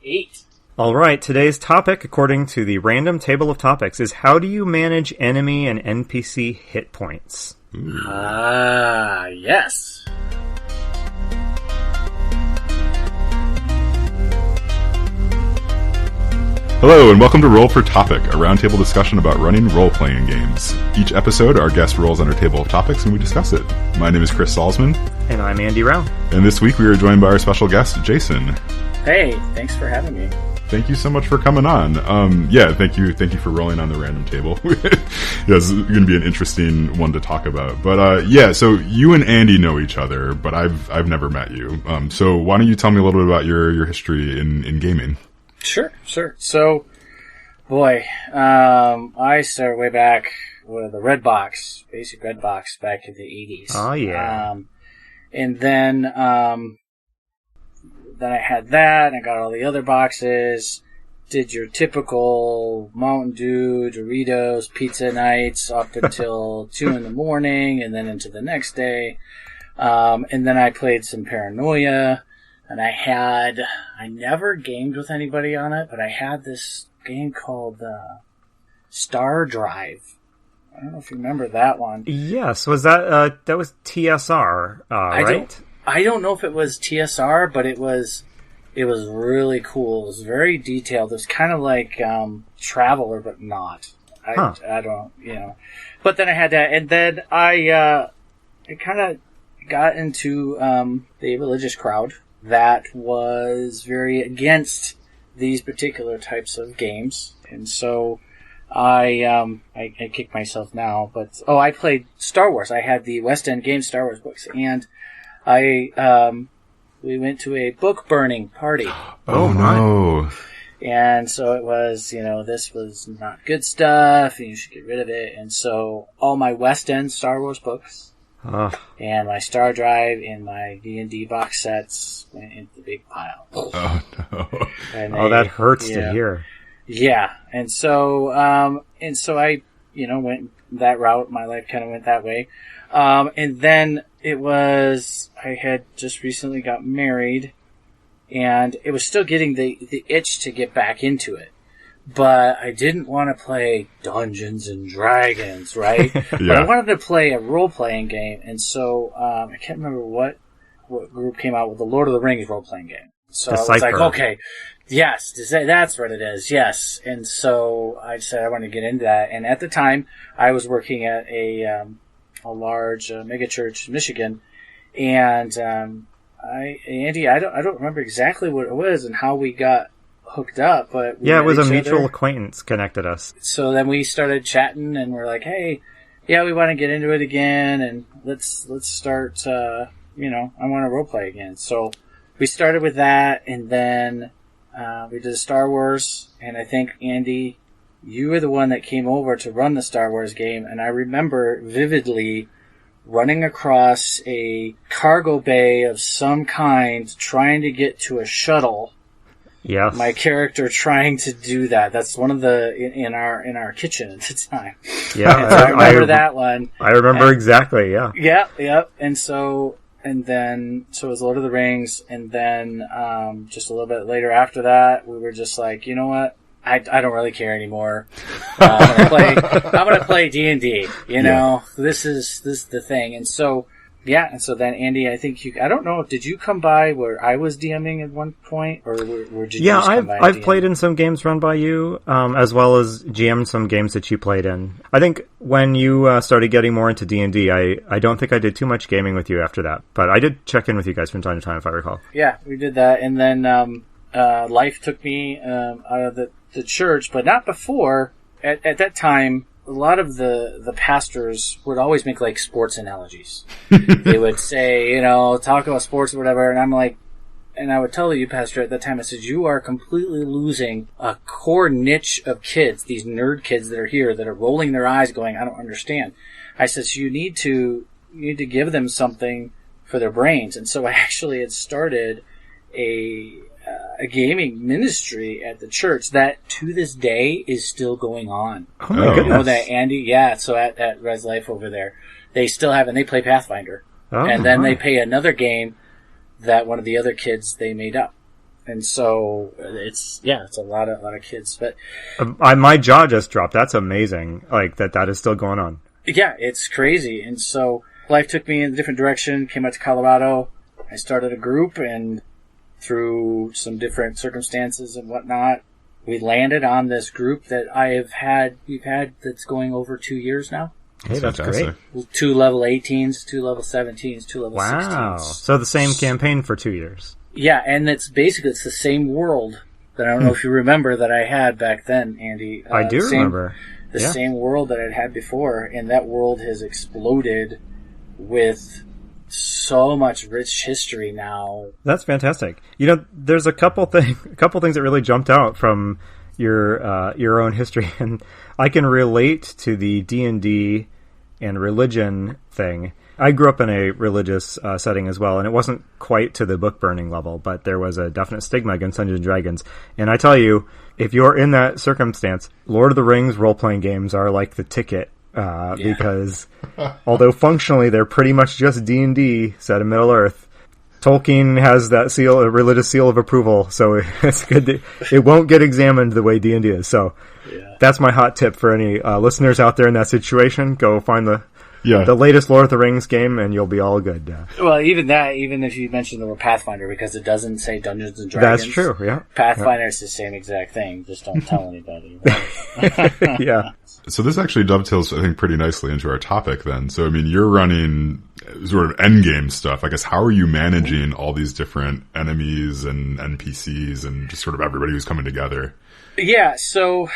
8. All right, today's topic, according to the random table of topics, is how do you manage enemy and NPC hit points? Yes. Hello, and welcome to Roll for Topic, a roundtable discussion about running role-playing games. Each episode, our guest rolls on our table of topics, and we discuss it. My name is Chris Salzman. And I'm Andy Rao. And this week, we are joined by our special guest, Jason. Hey, thanks for having me. Thank you so much for coming on. Thank you for rolling on the random table. It's going to be an interesting one to talk about. But so you and Andy know each other, but I've never met you. So why don't you tell me a little bit about your history in gaming? Sure. So, I started way back with the Red Box, basic Red Box back in the 80s. Oh, yeah. And then I had that, and I got all the other boxes, did your typical Mountain Dew, Doritos, pizza nights up until 2 in the morning, and then into the next day. And then I played some Paranoia, and I never gamed with anybody on it, but I had this game called Star Drive. I don't know if you remember that one. Yes, was that was TSR, right? I don't know if it was TSR, but it was really cool. It was very detailed. It was kind of like Traveler, but not. I don't, But then I had that, and then I kind of got into the religious crowd that was very against these particular types of games, and so I kick myself now. But I played Star Wars. I had the West End Games Star Wars books, and we went to a book burning party. Oh no! And so it was, this was not good stuff, and you should get rid of it. And so all my West End Star Wars books and my Star Drive and my D&D box sets went into the big pile. Oh no! That hurts to hear. Yeah, and so I, went that route. My life kind of went that way, and then I had just recently got married, and it was still getting the itch to get back into it. But I didn't want to play Dungeons and Dragons, right? Yeah. But I wanted to play a role-playing game, and so I can't remember what group came out with the Lord of the Rings role-playing game. So I was like, okay, yes, that's what it is, yes. And so I decided I wanted to get into that. And at the time, I was working at a large mega church in Michigan, and Andy, I don't remember exactly what it was and how we got hooked up, but it was a mutual acquaintance connected us. So then we started chatting, and we're like, hey, we want to get into it again, and let's start. I want to role play again. So we started with that, and then we did Star Wars, and I think Andy, you were the one that came over to run the Star Wars game, and I remember vividly running across a cargo bay of some kind, trying to get to a shuttle. Yes. My character trying to do that. That's one of the in our kitchen at the time. Yeah, I remember that one. I remember exactly. Yeah. Yep. And then it was Lord of the Rings, and then just a little bit later after that, we were just like, you know what? I don't really care anymore. I'm gonna play D&D. This is the thing. And so then Andy, I think I don't know, did you come by where I was DMing at one point, or did you just come by? I've played in some games run by you, as well as GM'd some games that you played in. I think when you started getting more into D&D, I don't think I did too much gaming with you after that, but I did check in with you guys from time to time, if I recall. Yeah, we did that, and then life took me out of the church, but not before. At that time, a lot of the pastors would always make like sports analogies. They would say, talk about sports or whatever, and I'm like, and I would tell you, pastor, at that time, I said, you are completely losing a core niche of kids, these nerd kids that are here that are rolling their eyes going, I don't understand. I said, so you need to give them something for their brains. And so I actually had started a gaming ministry at the church that to this day is still going on. Oh my goodness. You know that, Andy? Yeah, so at Res Life over there, they still have, and they play Pathfinder. And then they play another game that one of the other kids they made up. And so it's a lot of kids. But my jaw just dropped. That's amazing. Like that is still going on. Yeah, it's crazy. And so life took me in a different direction. Came out to Colorado. I started a group, and through some different circumstances and whatnot, we landed on this group that we've had that's going over 2 years now. Hey, that's great. 2 level 18s, 2 level 17s, 2 level 16s. Wow. So the same campaign for 2 years. Yeah, and it's the same world that I don't know if you remember that I had back then, Andy. I do remember. The same world that I'd had before, and that world has exploded with so much rich history now. That's fantastic. There's a couple things that really jumped out from your own history, and I can relate to the D&D and religion thing. I grew up in a religious setting as well, and it wasn't quite to the book burning level, but there was a definite stigma against Dungeons & Dragons. And I tell you, if you're in that circumstance, Lord of the Rings role-playing games are like the ticket, because although functionally they're pretty much just D&D set in Middle-earth, Tolkien has that a religious seal of approval, so it's good. It won't get examined the way D&D is. So that's my hot tip for any listeners out there in that situation. Go find the latest Lord of the Rings game, and you'll be all good. Well, even if you mentioned the word Pathfinder, because it doesn't say Dungeons and Dragons. That's true, yeah. Pathfinder is the same exact thing. Just don't tell anybody. Right? Yeah. So this actually dovetails, I think, pretty nicely into our topic then. So, I mean, you're running sort of endgame stuff. I guess, how are you managing all these different enemies and NPCs and just sort of everybody who's coming together? Yeah, so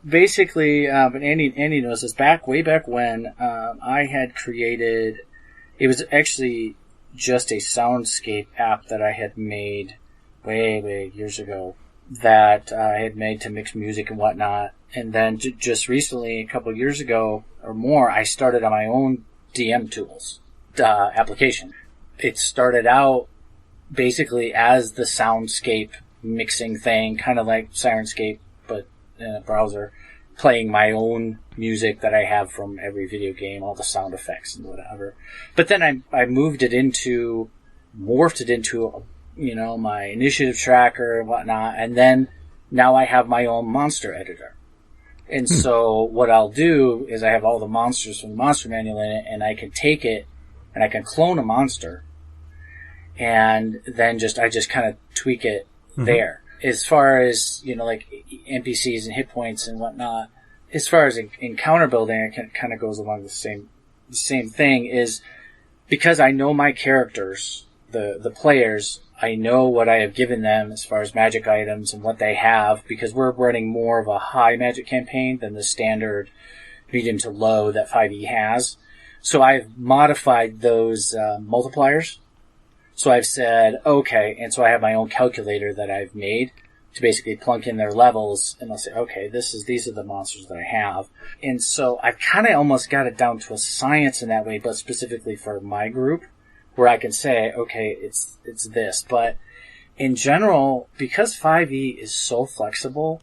basically, and Andy knows this, way back when I had created, it was actually just a soundscape app that I had made way years ago that I had made to mix music and whatnot. And then just recently, a couple of years ago or more, I started on my own DM tools application. It started out basically as the soundscape mixing thing, kind of like Sirenscape, but in a browser, playing my own music that I have from every video game, all the sound effects and whatever. But then I morphed it into, my initiative tracker and whatnot, and then now I have my own monster editor. And so what I'll do is I have all the monsters from the monster manual in it, and I can take it and I can clone a monster, and then I just kind of tweak it there. As far as, like NPCs and hit points and whatnot, as far as encounter building, it kind of goes along the same thing, is because I know my characters, the players, I know what I have given them as far as magic items and what they have, because we're running more of a high magic campaign than the standard medium to low that 5e has. So I've modified those multipliers. So I've said, okay, and so I have my own calculator that I've made to basically plunk in their levels, and I'll say, okay, these are the monsters that I have. And so I've kind of almost got it down to a science in that way, but specifically for my group, where I can say, okay, it's this. But in general, because 5e is so flexible,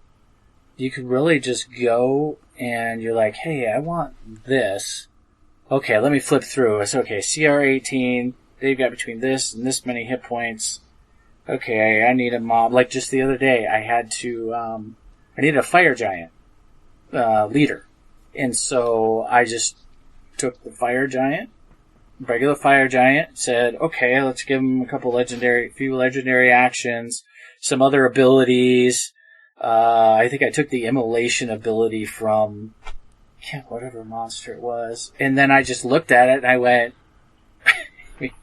you can really just go and you're like, hey, I want this. Okay, let me flip through. It's okay, CR18, they've got between this and this many hit points. Okay, I need a mob. Like just the other day, I had to, I needed a fire giant leader. And so I just took the fire giant, regular fire giant, said, okay, let's give him a few legendary actions, some other abilities. I think I took the immolation ability from whatever monster it was. And then I just looked at it and I went,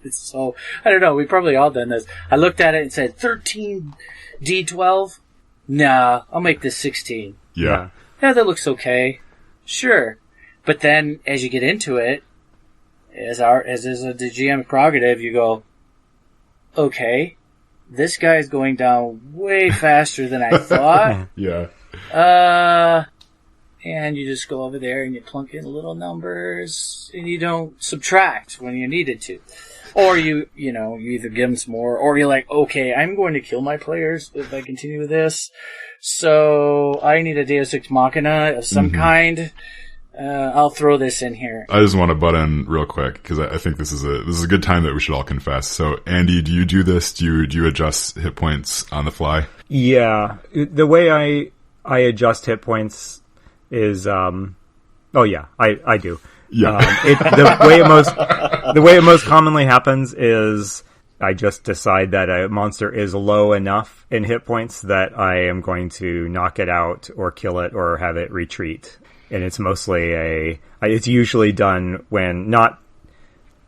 it's so, I don't know, we probably all done this. I looked at it and said, 13 D12? Nah, I'll make this 16. Yeah. Yeah, that looks okay. Sure. But then as you get into it, as is a GM prerogative, you go, okay, this guy's going down way faster than I thought. Yeah. And you just go over there and you plunk in little numbers and you don't subtract when you needed to. Or you either give them some more, or you're like, okay, I'm going to kill my players if I continue with this. So I need a Deus Ex Machina of some kind. I'll throw this in here. I just want to butt in real quick because I think this is a good time that we should all confess. So, Andy, do you do this? Do you adjust hit points on the fly? Yeah, the way I adjust hit points is I do. Yeah. The way it most commonly happens is I just decide that a monster is low enough in hit points that I am going to knock it out or kill it or have it retreat. And it's mostly it's usually done when not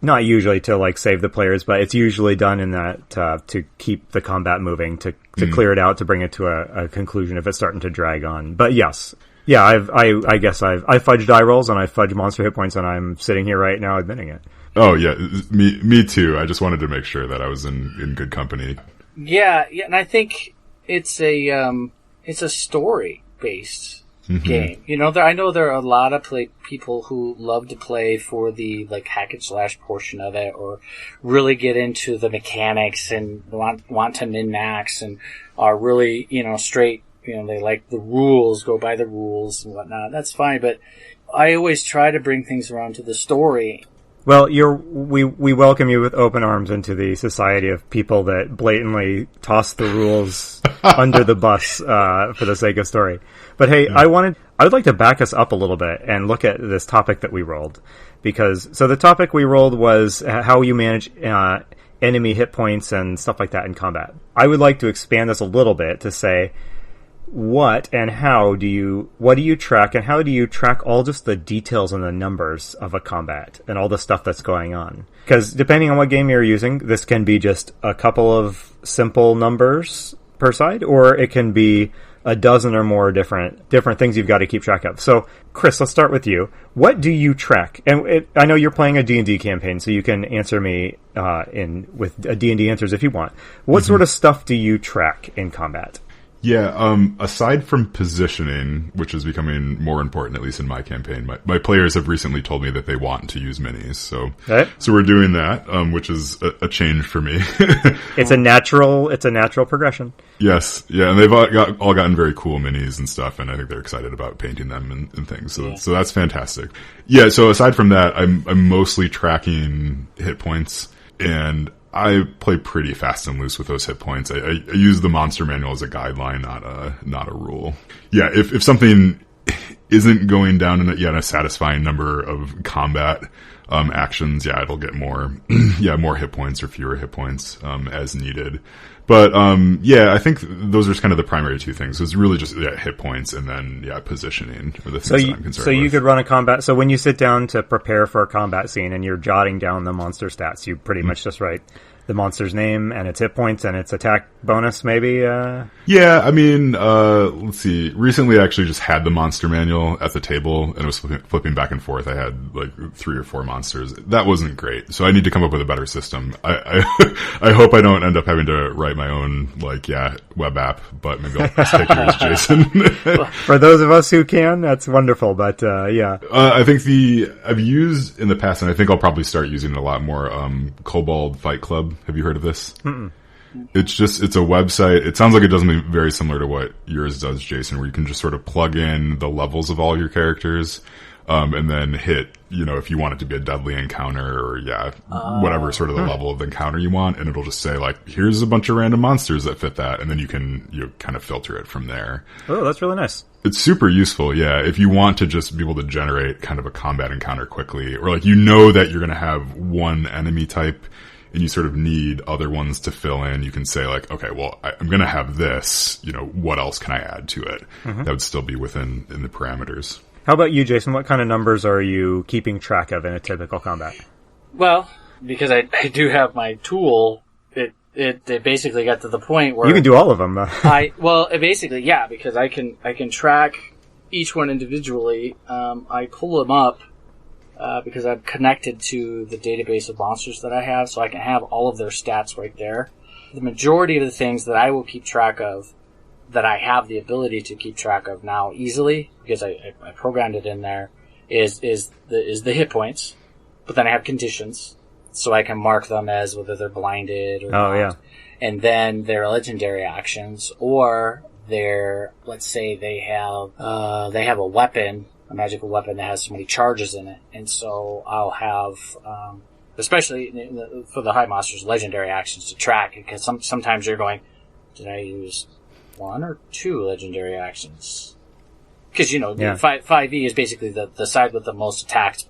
usually to like save the players, but it's usually done in that to keep the combat moving, to clear it out, to bring it to a conclusion if it's starting to drag on. But yes. Yeah, I guess I've fudged die rolls and I fudged monster hit points, and I'm sitting here right now admitting it. Oh yeah, me too. I just wanted to make sure that I was in good company. Yeah, and I think it's a story based game. You know, I know there are a lot of people who love to play for the like hack and slash portion of it, or really get into the mechanics and want to min-max and are really, straight. They like the rules, go by the rules and whatnot. That's fine, but I always try to bring things around to the story. Well, we welcome you with open arms into the society of people that blatantly toss the rules under the bus for the sake of story. But hey, I would like to back us up a little bit and look at this topic that we rolled, so the topic we rolled was how you manage enemy hit points and stuff like that in combat. I would like to expand this a little bit to say, what do you track, and how do you track all just the details and the numbers of a combat and all the stuff that's going on? Because depending on what game you're using, this can be just a couple of simple numbers per side, or it can be a dozen or more different things you've got to keep track of. So, Chris, let's start with you. What do you track? And I know you're playing a D&D campaign, so you can answer me with D&D answers if you want. What sort of stuff do you track in combat? Yeah, aside from positioning, which is becoming more important, at least in my campaign, my players have recently told me that they want to use minis, so we're doing that, which is a change for me. It's a natural progression. Yes, yeah, and they've all gotten very cool minis and stuff, and I think they're excited about painting them and things, so that's fantastic. Yeah, so aside from that, I'm mostly tracking hit points, and I play pretty fast and loose with those hit points. I use the monster manual as a guideline, not a rule. Yeah, if something isn't going down in a satisfying number of combat actions, it'll get more hit points or fewer hit points as needed. But I think those are kind of the primary two things. So it's really just hit points and then positioning are the things that I'm concerned with. So you could run a combat. So when you sit down to prepare for a combat scene and you're jotting down the monster stats, you pretty much just write the monster's name and its hit points and its attack bonus, maybe? Yeah, I mean, let's see. Recently I actually just had the monster manual at the table and it was flipping back and forth. I had like 3 or 4 monsters. That wasn't great. So I need to come up with a better system. I hope I don't end up having to write my own, web app, but maybe I'll just take yours, Jason. For those of us who can, that's wonderful, but yeah. I think I've used in the past, and I think I'll probably start using it a lot more, Kobold Fight Club. Have you heard of this? Mm-mm. It's a website. It sounds like it does something very similar to what yours does, Jason, where you can just sort of plug in the levels of all your characters, and then hit, if you want it to be a deadly encounter or whatever sort of the level of encounter you want, and it'll just say here's a bunch of random monsters that fit that, and then you kind of filter it from there. Oh, that's really nice. It's super useful, yeah. If you want to just be able to generate kind of a combat encounter quickly, or that you're going to have one enemy type and you sort of need other ones to fill in, you can say okay, well, I'm going to have this, what else can I add to it? Mm-hmm. That would still be within the parameters. How about you, Jason? What kind of numbers are you keeping track of in a typical combat? Well, because I do have my tool, it basically got to the point where you can do all of them. Because I can track each one individually. I pull them up because I'm connected to the database of monsters that I have, so I can have all of their stats right there. The majority of the things that I will keep track of, that I have the ability to keep track of now easily, because I programmed it in there, is the hit points. But then I have conditions, so I can mark them as whether they're blinded or not. Yeah. And then their legendary actions, or let's say they have a weapon a magical weapon that has so many charges in it. And so I'll have, especially for the high monsters, legendary actions to track, because sometimes you're going, did I use 1 or 2 legendary actions? Because, 5e is basically the side with the most attacks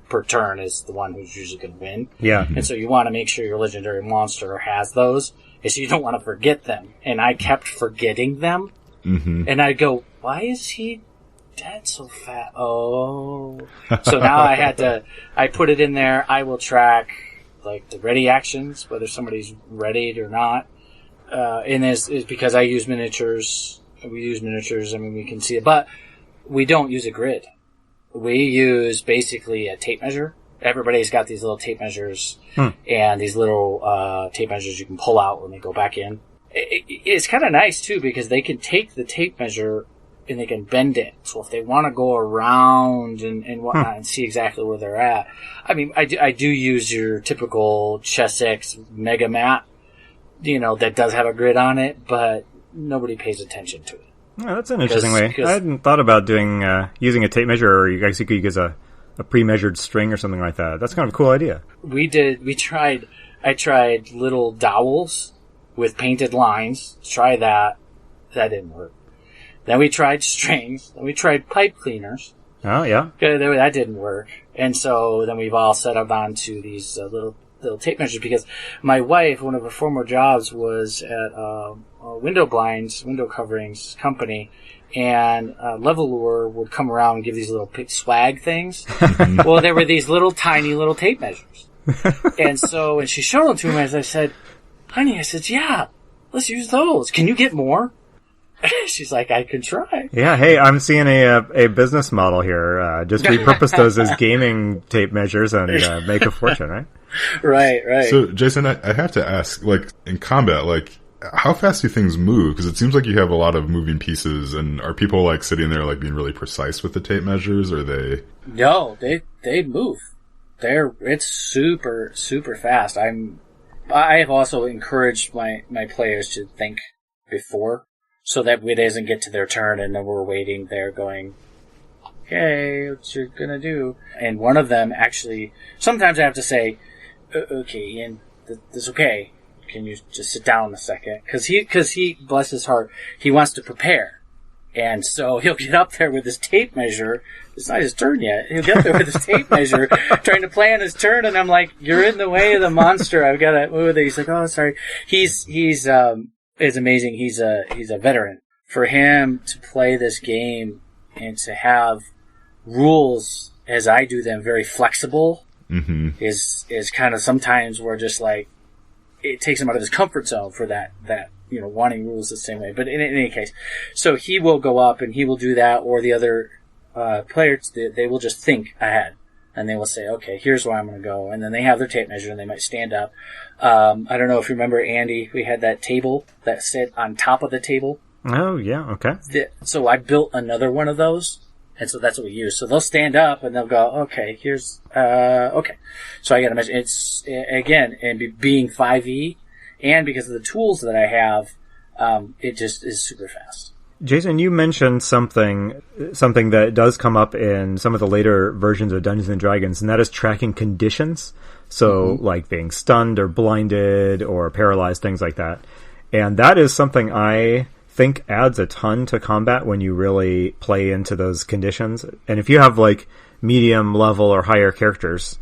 per turn is the one who's usually going to win. Yeah. And so you want to make sure your legendary monster has those, and so you don't want to forget them. And I kept forgetting them. Mm-hmm. And I'd go, why is he dead so fast? Oh. So now I put it in there. I will track, like, the ready actions, whether somebody's readied or not. And is because I use miniatures. We use miniatures. I mean, we can see it. But we don't use a grid. We use basically a tape measure. Everybody's got these little tape measures and these little tape measures you can pull out when they go back in. It's kind of nice, too, because they can take the tape measure and they can bend it. So if they want to go around and whatnot and see exactly where they're at. I mean, I do use your typical Chessex Mega Mat, that does have a grid on it, but nobody pays attention to it. Oh, that's an interesting way. I hadn't thought about doing using a tape measure, or you guys could use a pre-measured string or something like that. That's kind of a cool idea. I tried little dowels with painted lines. Try that. That didn't work. Then we tried strings. Then we tried pipe cleaners. Oh, yeah. That didn't work. And so then we've all set up onto these little tape measures, because my wife, one of her former jobs was at a window coverings company, and Levelure would come around and give these little swag things. Well, there were these little tiny little tape measures. And so when she showed them to me, as I said, honey, yeah, let's use those. Can you get more? She's like, I can try. Yeah, hey, I'm seeing a business model here. Just repurpose those as gaming tape measures and make a fortune, right? Right. So, Jason, I have to ask, like, in combat, like, how fast do things move? Because it seems like you have a lot of moving pieces, and are people, like, sitting there, like, being really precise with the tape measures, or they... No, they move. It's super, super fast. I have also encouraged my players to think before, so that it doesn't get to their turn and then we're waiting there going, okay, what you're gonna do? And one of them actually, sometimes I have to say, okay, Ian, this okay. Can you just sit down a second? Cause he, bless his heart, he wants to prepare. And so he'll get up there with his tape measure. It's not his turn yet. He'll get up there with his tape measure, trying to plan his turn, and I'm like, you're in the way of the monster. I've got to move it. He's like, oh, sorry. It's amazing. He's a veteran. For him to play this game and to have rules as I do them very flexible is kind of sometimes we're just like, it takes him out of his comfort zone for that wanting rules the same way. But in any case, so he will go up and he will do that, or the other players, they will just think ahead. And they will say, okay, here's where I'm going to go. And then they have their tape measure and they might stand up. I don't know if you remember, Andy, we had that table that sat on top of the table. Oh, yeah, okay. So I built another one of those. And so that's what we use. So they'll stand up and they'll go, okay, here's, okay. So I got to measure. It's, again, and being 5e, and because of the tools that I have, it just is super fast. Jason, you mentioned something that does come up in some of the later versions of Dungeons & Dragons, and that is tracking conditions. So, like being stunned or blinded or paralyzed, things like that. And that is something I think adds a ton to combat when you really play into those conditions. And if you have, like, medium level or higher characters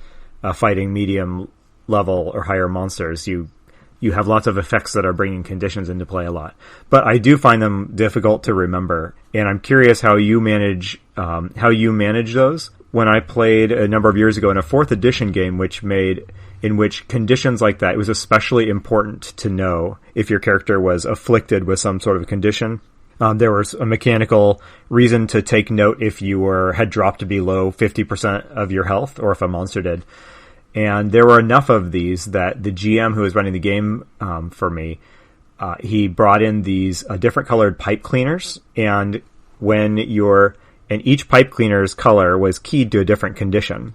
fighting medium level or higher monsters, you have lots of effects that are bringing conditions into play a lot. But I do find them difficult to remember, and I'm curious how you manage those. When I played a number of years ago in a 4th edition game, in which conditions like that, it was especially important to know if your character was afflicted with some sort of condition. There was a mechanical reason to take note if you had dropped below 50% of your health, or if a monster did. And there were enough of these that the GM who was running the game for me, he brought in these different colored pipe cleaners, and each pipe cleaner's color was keyed to a different condition.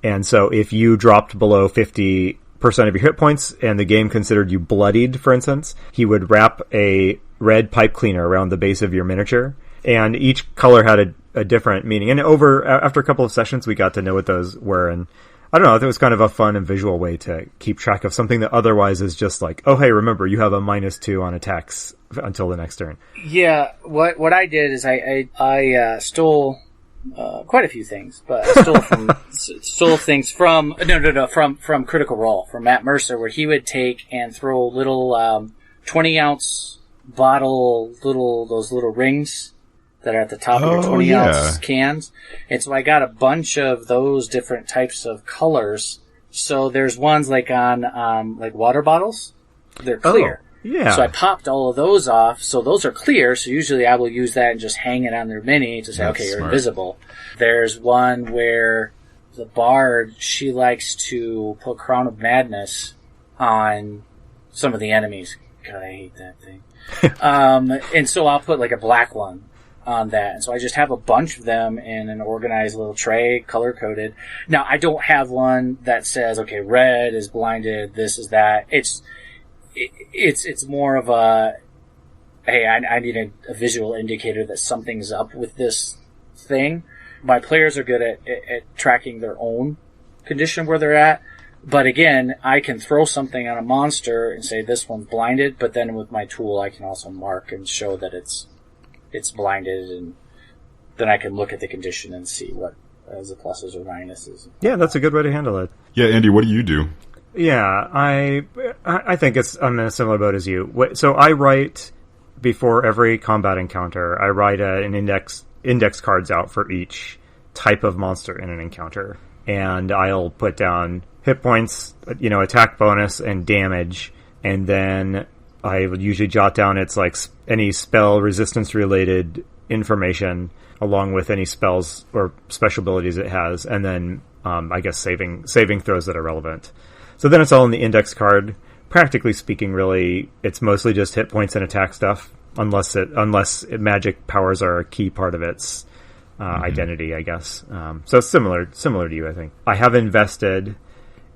And so if you dropped below 50% of your hit points and the game considered you bloodied, for instance, he would wrap a red pipe cleaner around the base of your miniature. And each color had a different meaning. And after a couple of sessions, we got to know what those were, and I don't know, it was kind of a fun and visual way to keep track of something that otherwise is just like, oh, hey, remember, you have a -2 on attacks until the next turn. Yeah, what I did is I stole quite a few things, but I stole things from Critical Role, from Matt Mercer, where he would take and throw little 20-ounce bottle, those little rings that are at the top of your 20-ounce cans. And so I got a bunch of those different types of colors. So there's ones like on like water bottles. They're clear. Oh, yeah. So I popped all of those off. So those are clear. So usually I will use that and just hang it on their mini to say, That's okay, you're smart. invisible. There's one where the bard, she likes to put Crown of Madness on some of the enemies. God, I hate that thing. And so I'll put like a black one on that. And so I just have a bunch of them in an organized little tray, color-coded. Now, I don't have one that says, okay, red is blinded, this is that. It's more of a, hey, I need a visual indicator that something's up with this thing. My players are good at tracking their own condition where they're at. But again, I can throw something on a monster and say this one's blinded, but then with my tool I can also mark and show that it's blinded, and then I can look at the condition and see what is the pluses or minuses. Yeah, that's a good way to handle it. Yeah, Andy, what do you do? Yeah, I think I'm in a similar boat as you. So I write, before every combat encounter, I write an index cards out for each type of monster in an encounter. And I'll put down hit points, attack bonus and damage, and then I would usually jot down its like any spell resistance related information along with any spells or special abilities it has, and then I guess saving throws that are relevant. So then it's all in the index card. Practically speaking, really, it's mostly just hit points and attack stuff, unless magic powers are a key part of its identity, I guess. So similar to you, I think. I have invested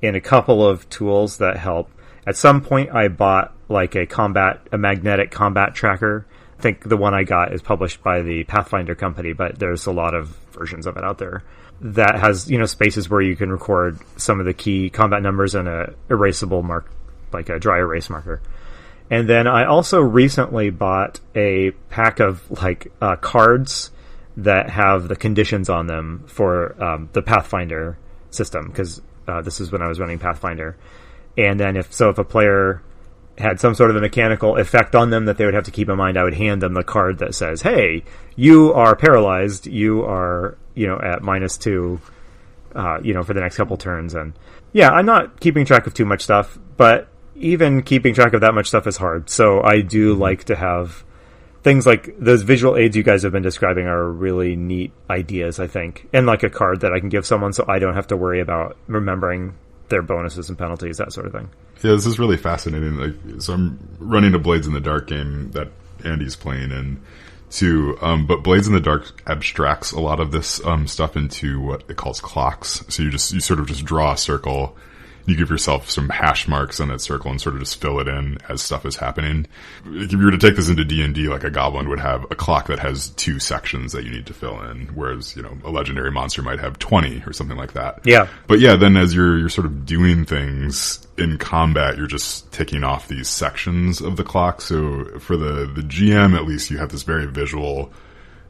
in a couple of tools that help. At some point, I bought like a magnetic combat tracker. I think the one I got is published by the Pathfinder company, but there's a lot of versions of it out there that has, spaces where you can record some of the key combat numbers and a erasable mark, like a dry erase marker. And then I also recently bought a pack of cards that have the conditions on them for the Pathfinder system, because this is when I was running Pathfinder. And then if a player had some sort of a mechanical effect on them that they would have to keep in mind, I would hand them the card that says, hey, you are paralyzed, you are, at -2, for the next couple turns. And yeah, I'm not keeping track of too much stuff, but even keeping track of that much stuff is hard. So I do like to have things like those visual aids you guys have been describing are really neat ideas, I think. And like a card that I can give someone so I don't have to worry about remembering their bonuses and penalties, that sort of thing. Yeah, this is really fascinating. So I'm running a Blades in the Dark game that Andy's playing in too. But Blades in the Dark abstracts a lot of this stuff into what it calls clocks. So you sort of just draw a circle. You give yourself some hash marks on that circle and sort of just fill it in as stuff is happening. If you were to take this into D&D, like a goblin would have a clock that has 2 sections that you need to fill in, whereas, a legendary monster might have 20 or something like that. Yeah. But yeah, then as you're sort of doing things in combat, you're just ticking off these sections of the clock. So for the GM, at least, you have this very visual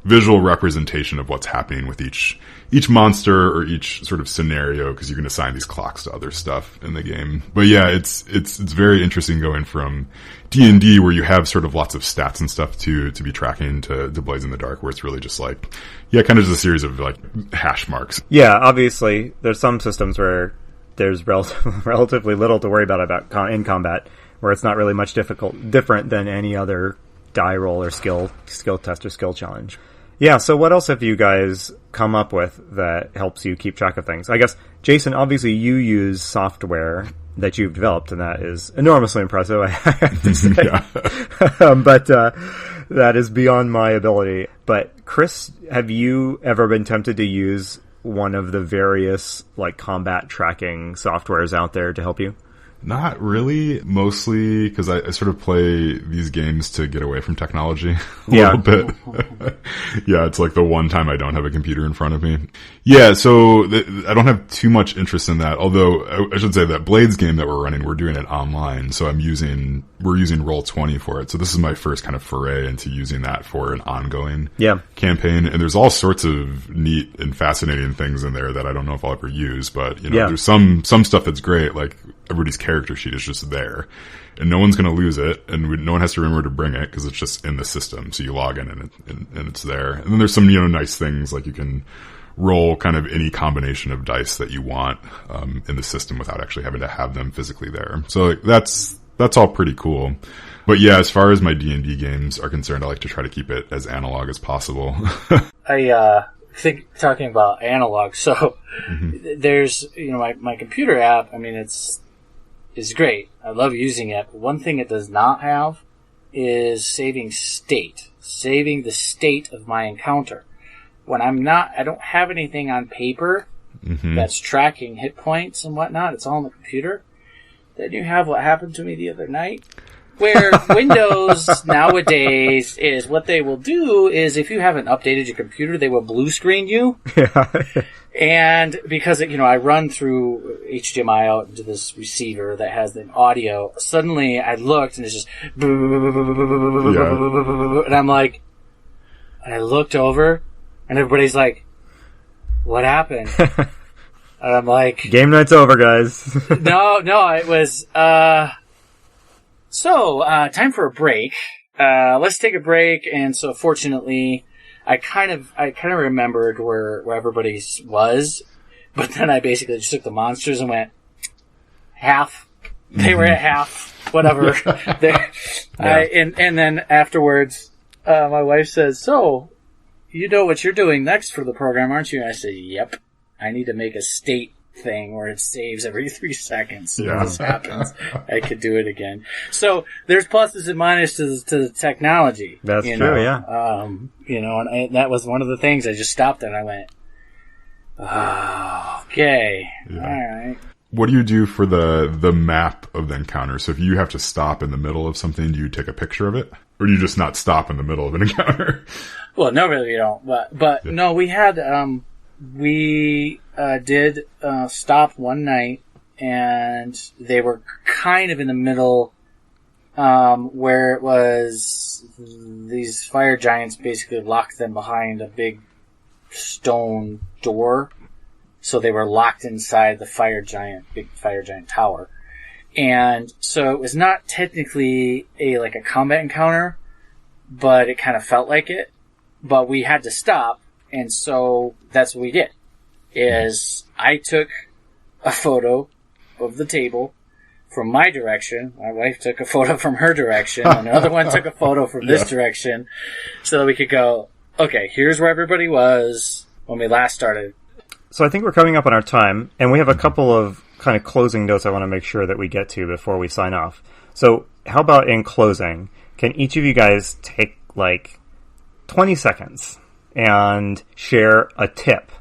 representation of what's happening with each monster or each sort of scenario, because you can assign these clocks to other stuff in the game. But yeah, it's very interesting going from D&D, where you have sort of lots of stats and stuff to be tracking, to Blades in the Dark, where it's really just like, yeah, kind of just a series of like hash marks. Yeah, obviously there's some systems where there's relatively little to worry about in combat, where it's not really much different than any other die roll or skill test or skill challenge. Yeah, so what else have you guys come up with that helps you keep track of things? I guess, Jason, obviously you use software that you've developed, and that is enormously impressive, I have to say. But that is beyond my ability. But Chris, have you ever been tempted to use one of the various combat tracking softwares out there to help you? Not really, mostly because I sort of play these games to get away from technology a little bit. Yeah, it's like the one time I don't have a computer in front of me. Yeah, so I don't have too much interest in that, although I should say that Blades game that we're running, we're doing it online, so we're using Roll20 for it. So this is my first kind of foray into using that for an ongoing campaign, and there's all sorts of neat and fascinating things in there that I don't know if I'll ever use, but there's some stuff that's great, like everybody's character sheet is just there, and no one's going to lose it, and no one has to remember to bring it because it's just in the system. So you log in and it's there. And then there's some nice things, like you can roll kind of any combination of dice that you want in the system without actually having to have them physically there. So that's all pretty cool. But yeah, as far as my D&D games are concerned, I like to try to keep it as analog as possible. I think talking about analog, so there's my computer app. I mean, it's great. I love using it. One thing it does not have is saving the state of my encounter. When I don't have anything on paper that's tracking hit points and whatnot. It's all on the computer. Then you have what happened to me the other night, where Windows nowadays is what they will do is if you haven't updated your computer, they will blue screen you. And because I run through HDMI out into this receiver that has the audio, suddenly I looked and it's just and I'm like, and I looked over and everybody's like, what happened? And I'm like, game night's over, guys. No, it was So, time for a break. Let's take a break. And so, fortunately, I kind of remembered where everybody was, but then I basically just took the monsters and went half. They were at half, whatever. And then afterwards, my wife says, "So, you know what you're doing next for the program, aren't you?" And I said, "Yep. I need to make a state thing where it saves every 3 seconds. So when this happens, I could do it again." So there's pluses and minuses to the technology. That's true, yeah. And that was one of the things. I just stopped and I went, oh, okay, all right. What do you do for the map of the encounter? So if you have to stop in the middle of something, do you take a picture of it? Or do you just not stop in the middle of an encounter? Well, no, really, you don't. But no, we had... We did stop one night, and they were kind of in the middle where it was these fire giants basically locked them behind a big stone door. So they were locked inside the big fire giant tower. And so it was not technically a combat encounter, but it kind of felt like it. But we had to stop. And so that's what we did, is I took a photo of the table from my direction. My wife took a photo from her direction. And another one took a photo from this direction so that we could go, okay, here's where everybody was when we last started. So I think we're coming up on our time, and we have a couple of kind of closing notes I want to make sure that we get to before we sign off. So how about in closing, can each of you guys take 20 seconds and share a tip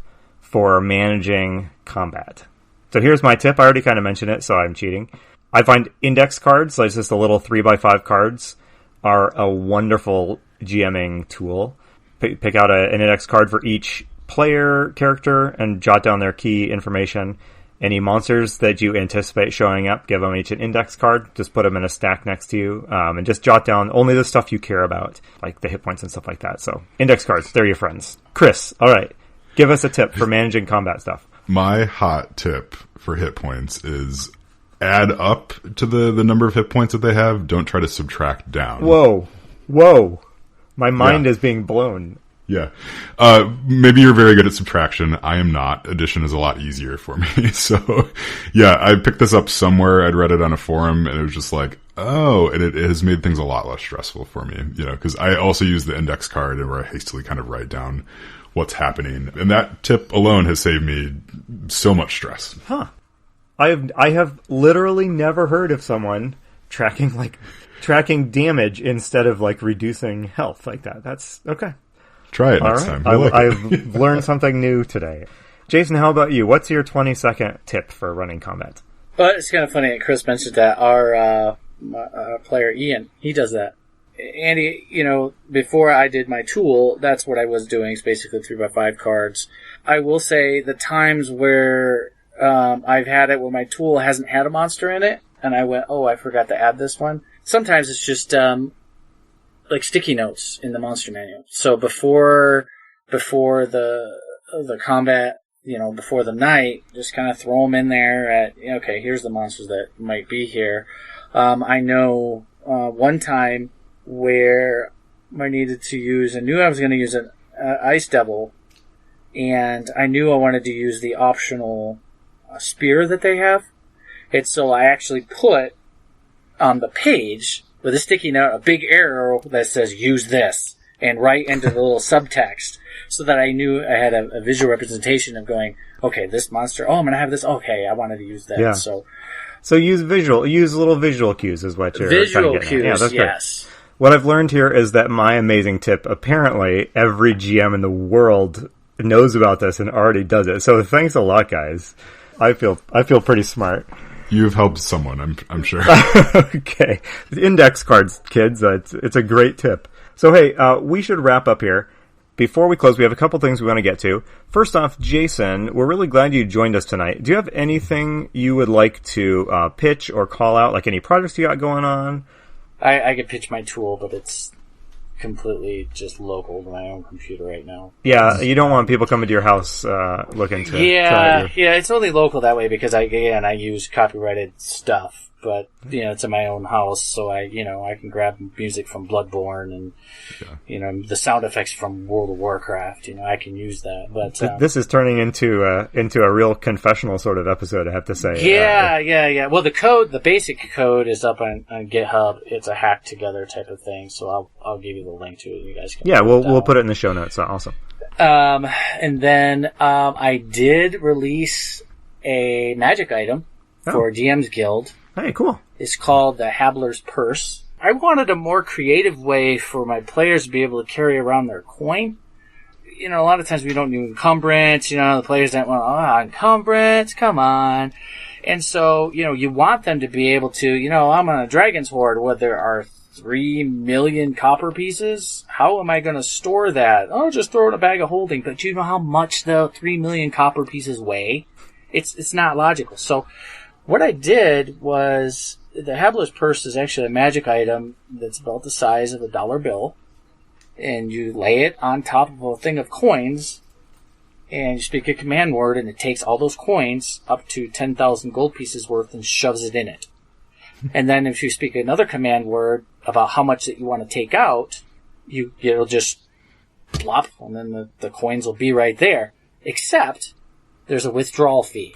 for managing combat? So here's my tip. I already kind of mentioned it, so I'm cheating. I find index cards, so it's just the little 3x5 cards, are a wonderful GMing tool. Pick out an index card for each player character and jot down their key information. Any monsters that you anticipate showing up, give them each an index card. Just put them in a stack next to you, and just jot down only the stuff you care about, like the hit points and stuff like that. So, index cards, they're your friends. Chris, all right, give us a tip for managing combat stuff. My hot tip for hit points is add up to the number of hit points that they have. Don't try to subtract down. Whoa. My mind is being blown. Yeah. Maybe you're very good at subtraction. I am not. Addition is a lot easier for me. So, yeah, I picked this up somewhere. I'd read it on a forum, and it was just like, oh, and it has made things a lot less stressful for me, because I also use the index card where I hastily kind of write down what's happening. And that tip alone has saved me so much stress. Huh. I have literally never heard of someone tracking damage instead of reducing health like that. That's okay. Try it next time. I've learned something new today. Jason, how about you? What's your 20-second tip for running combat? But it's kind of funny that Chris mentioned that. Our player, Ian, he does that. Andy, before I did my tool, that's what I was doing, is basically 3x5 cards. I will say the times where I've had it where my tool hasn't had a monster in it, and I went, I forgot to add this one. Sometimes it's just like sticky notes in the monster manual. So before the combat, before the night, just kind of throw them in there at, okay, here's the monsters that might be here. I know one time where I needed to use, I knew I was going to use an Ice Devil, and I knew I wanted to use the optional spear that they have. And so I actually put on the page with a sticky note a big arrow that says use this, and right into the little subtext, so that I knew I had a visual representation of going, okay, this monster, I'm going to have this, okay, I wanted to use that. Yeah. So use little visual cues is what you're visual cues, yeah, that's yes. Great. What I've learned here is that my amazing tip, apparently every GM in the world knows about this and already does it. So thanks a lot, guys. I feel pretty smart. You've helped someone, I'm sure. Okay. Index cards, kids. It's a great tip. So hey, we should wrap up here. Before we close, we have a couple things we want to get to. First off, Jason, we're really glad you joined us tonight. Do you have anything you would like to pitch or call out, like any projects you got going on? I could pitch my tool, but it's completely just local to my own computer right now. Yeah, you don't want people coming to your house looking to... Yeah, it's only local that way because I use copyrighted stuff. But, it's in my own house, so I can grab music from Bloodborne and, the sound effects from World of Warcraft, I can use that. But this is turning into a real confessional sort of episode, I have to say. Yeah. Well, the basic code is up on GitHub. It's a hack together type of thing, so I'll give you the link to it. You guys can. Yeah, we'll put it in the show notes. Awesome. And then I did release a magic item for DM's Guild. Hey, cool. It's called the Habler's Purse. I wanted a more creative way for my players to be able to carry around their coin. A lot of times we don't do encumbrance. The players don't want, encumbrance, come on. And so, you want them to be able to, I'm on a Dragon's Hoard where there are 3 million copper pieces. How am I going to store that? Just throw it in a bag of holding. But do you know how much the 3 million copper pieces weigh? It's not logical. So, what I did was, the Habler's Purse is actually a magic item that's about the size of a dollar bill, and you lay it on top of a thing of coins, and you speak a command word, and it takes all those coins, up to 10,000 gold pieces worth, and shoves it in it. And then if you speak another command word about how much that you want to take out, it'll just plop, and then the coins will be right there. Except, there's a withdrawal fee.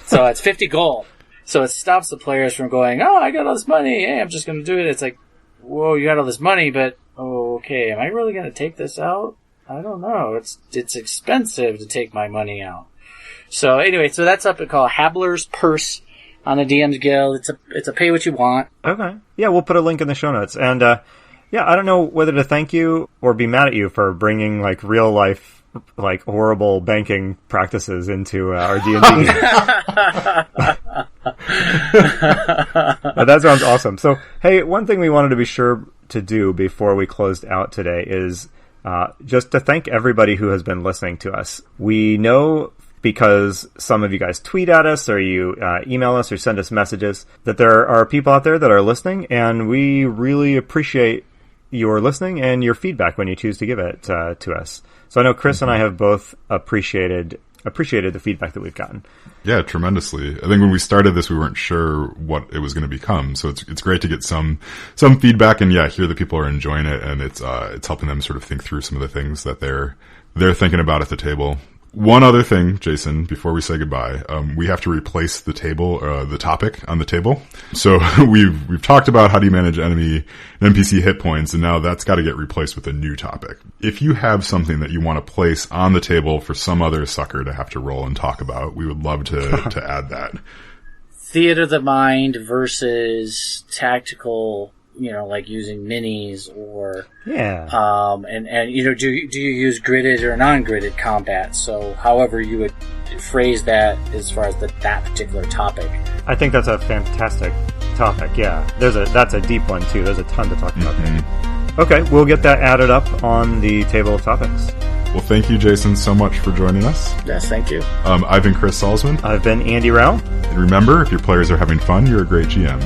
So it's 50 gold. So it stops the players from going, I got all this money. Hey, I'm just going to do it. It's like, whoa, you got all this money, but, okay, am I really going to take this out? I don't know. It's expensive to take my money out. So anyway, that's up. It's called Habler's Purse on the DM's Guild. It's a pay what you want. Okay. Yeah, we'll put a link in the show notes. And, I don't know whether to thank you or be mad at you for bringing, real life, horrible banking practices into our D&D game. That sounds awesome. So, hey, one thing we wanted to be sure to do before we closed out today is just to thank everybody who has been listening to us. We know, because some of you guys tweet at us or you email us or send us messages, that there are people out there that are listening, and we really appreciate your listening and your feedback when you choose to give it to us. So I know Chris and I have both appreciated the feedback that we've gotten. Yeah, tremendously. I think when we started this, we weren't sure what it was going to become. So it's great to get some feedback and hear that people are enjoying it, and it's helping them sort of think through some of the things that they're thinking about at the table. One other thing, Jason, before we say goodbye, we have to replace the topic on the table. So we've talked about how do you manage enemy and NPC hit points, and now that's got to get replaced with a new topic. If you have something that you want to place on the table for some other sucker to have to roll and talk about, we would love to add that. Theater of the mind versus tactical like using minis or Yeah. and do you use gridded or non-gridded combat? So however you would phrase that as far as that particular topic. I think that's a fantastic topic. Yeah, that's a deep one too. There's a ton to talk about there. Okay, we'll get that added up on the table of topics. Well, thank you, Jason, so much for joining us. Yes, thank you. I've been Chris Salzman. I've been Andy Rao. And remember, if your players are having fun, you're a great GM.